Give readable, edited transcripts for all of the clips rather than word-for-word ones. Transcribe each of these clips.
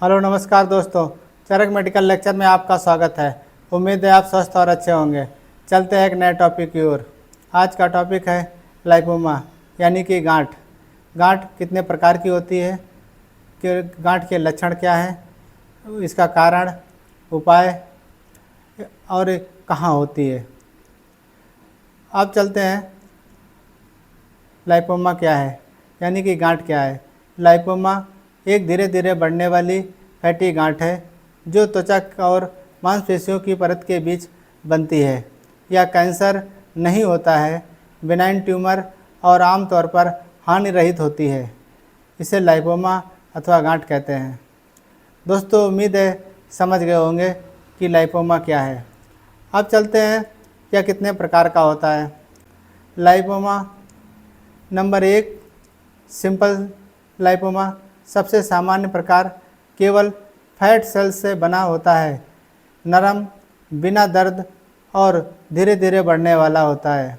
Hello नमस्कार दोस्तों, चरक medical lecture में आपका स्वागत है। उम्मीद है आप स्वस्थ और अच्छे होंगे। चलते हैं एक नए टॉपिक की ओर। आज का टॉपिक है लाइपोमा यानी कि गांठ। गांठ कितने प्रकार की होती है, कि गांठ के लक्षण क्या हैं, इसका कारण, उपाय और कहाँ होती है। अब चलते हैं लाइपोमा क्या है यानी कि गांठ क्या है। लाइपोमा एक धीरे धीरे बढ़ने वाली फैटी गांठ है जो त्वचा और मांसपेशियों की परत के बीच बनती है। यह कैंसर नहीं होता है, बेनाइन ट्यूमर और आमतौर पर हानि रहित होती है। इसे लाइपोमा अथवा गांठ कहते हैं। दोस्तों, उम्मीद है समझ गए होंगे कि लाइपोमा क्या है। अब चलते हैं यह कितने प्रकार का होता है। लाइपोमा नंबर 1, सिंपल लाइपोमा सबसे सामान्य प्रकार केवल फैट सेल्स से बना होता है, नरम, बिना दर्द और धीरे धीरे बढ़ने वाला होता है।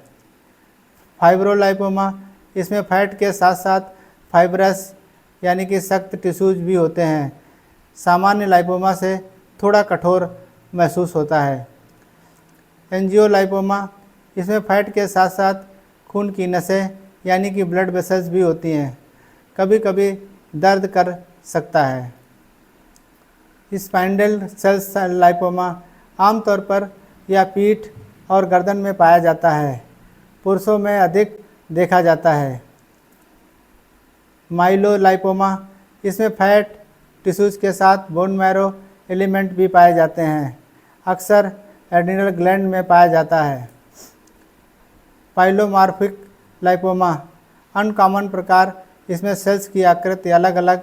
फाइब्रोलाइपोमा, इसमें फैट के साथ साथ फाइब्रस यानी कि सख्त टिश्यूज भी होते हैं। सामान्य लाइपोमा से थोड़ा कठोर महसूस होता है। एंजियोलाइपोमा, इसमें फैट के साथ साथ खून की नसें यानी कि ब्लड वेसल्स भी होती हैं, कभी कभी दर्द कर सकता है। स्पाइंडल सेल्स लाइपोमा आमतौर पर यह पीठ और गर्दन में पाया जाता है, पुरुषों में अधिक देखा जाता है। माइलोलाइपोमा, इसमें फैट टिश्यूज के साथ बोन मैरो एलिमेंट भी पाए जाते हैं, अक्सर एड्रिनल ग्लैंड में पाया जाता है। पाइलोमार्फिक लाइपोमा अनकॉमन प्रकार, इसमें सेल्स की आकृति अलग अलग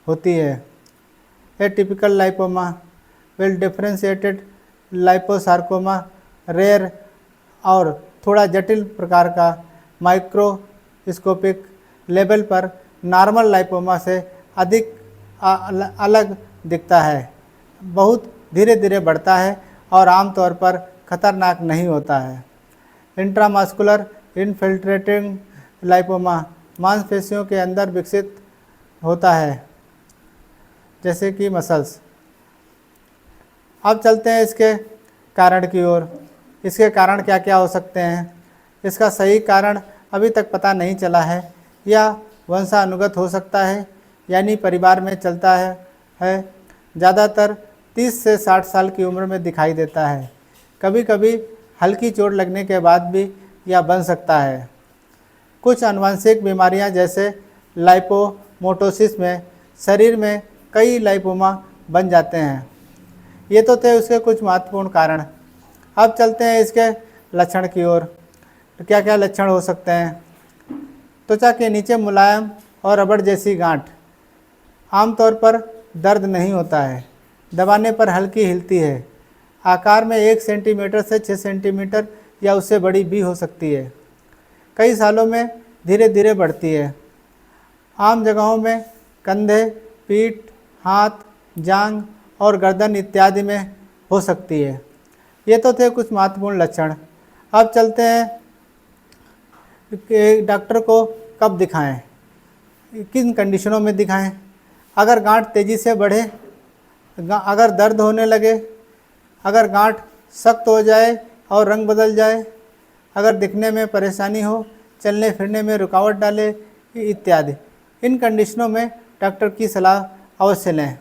होती है। Atypical lipoma, well differentiated liposarcoma rare और थोड़ा जटिल प्रकार का माइक्रोस्कोपिक लेवल पर नॉर्मल लाइपोमा से अधिक अलग दिखता है, बहुत धीरे धीरे बढ़ता है और आमतौर पर खतरनाक नहीं होता है। इंट्रामस्कुलर इन्फिल्ट्रेटिंग लाइपोमा मांसपेशियों के अंदर विकसित होता है, जैसे कि मसल्स। अब चलते हैं इसके कारण की ओर। इसके कारण क्या क्या हो सकते हैं। इसका सही कारण अभी तक पता नहीं चला है। यह वंशानुगत हो सकता है, यानी परिवार में चलता है। ज़्यादातर 30 से 60 साल की उम्र में दिखाई देता है। कभी कभी हल्की चोट लगने के बाद भी यह बन सकता है। कुछ आनुवंशिक बीमारियां जैसे लाइपोमोटोसिस में शरीर में कई लाइपोमा बन जाते हैं। ये तो थे उसके कुछ महत्वपूर्ण कारण। अब चलते हैं इसके लक्षण की ओर। तो क्या क्या लक्षण हो सकते हैं। त्वचा के नीचे मुलायम और रबड़ जैसी गांठ, आमतौर पर दर्द नहीं होता है, दबाने पर हल्की हिलती है, आकार में 1 सेंटीमीटर से 6 सेंटीमीटर या उससे बड़ी भी हो सकती है, कई सालों में धीरे धीरे बढ़ती है। आम जगहों में कंधे, पीठ, हाथ, जांघ और गर्दन इत्यादि में हो सकती है। ये तो थे कुछ महत्वपूर्ण लक्षण। अब चलते हैं कि डॉक्टर को कब दिखाएं, किन कंडीशनों में दिखाएं। अगर गांठ तेज़ी से बढ़े, अगर दर्द होने लगे, अगर गांठ सख्त हो जाए और रंग बदल जाए, अगर दिखने में परेशानी हो, चलने फिरने में रुकावट डाले इत्यादि, इन कंडीशनों में डॉक्टर की सलाह अवश्य लें।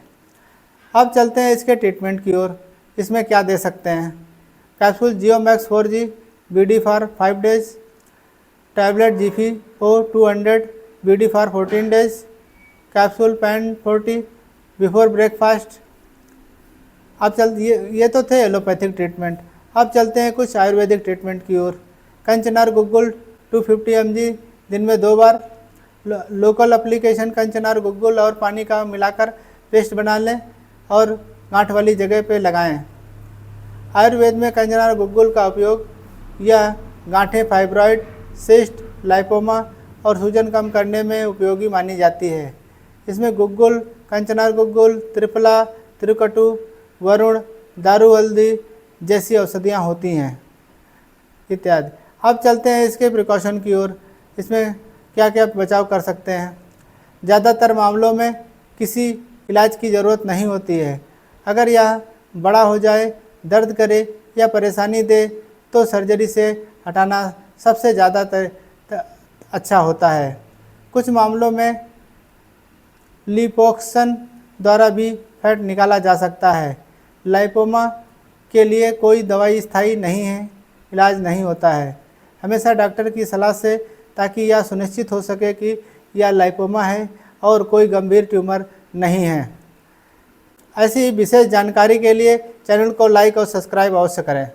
अब चलते हैं इसके ट्रीटमेंट की ओर। इसमें क्या दे सकते हैं। कैप्सूल जियोमैक्स 4G BD for 5 days, tablet GPO 200 BD for 14 days, capsule Pan 40 before breakfast. अब ये तो थे एलोपैथिक ट्रीटमेंट। अब चलते हैं कुछ आयुर्वेदिक ट्रीटमेंट की ओर। कंचनार गुग्गुल 250 mg दिन में 2 बार, लोकल एप्लीकेशन कंचनार गुग्गुल और पानी का मिलाकर पेस्ट बना लें और गांठ वाली जगह पे लगाएं। आयुर्वेद में कंचनार गुग्गुल का उपयोग यह गांठें, फाइब्रॉइड, सिस्ट, लाइपोमा और सूजन कम करने में उपयोगी मानी जाती है। इसमें गुग्गुल, कंचनार गुग्गुल, त्रिफला, त्रिकटु, वरुण, दारू हल्दी जैसी औषधियाँ होती हैं इत्यादि। अब चलते हैं इसके प्रिकॉशन की ओर। इसमें क्या क्या बचाव कर सकते हैं। ज़्यादातर मामलों में किसी इलाज की ज़रूरत नहीं होती है। अगर यह बड़ा हो जाए, दर्द करे या परेशानी दे तो सर्जरी से हटाना सबसे ज़्यादा अच्छा होता है। कुछ मामलों में लिपोसक्शन द्वारा भी फैट निकाला जा सकता है। लाइपोमा के लिए कोई दवाई स्थायी नहीं है, इलाज नहीं होता है। हमेशा डॉक्टर की सलाह से, ताकि यह सुनिश्चित हो सके कि यह लाइपोमा है और कोई गंभीर ट्यूमर नहीं है। ऐसी विशेष जानकारी के लिए चैनल को लाइक और सब्सक्राइब अवश्य करें।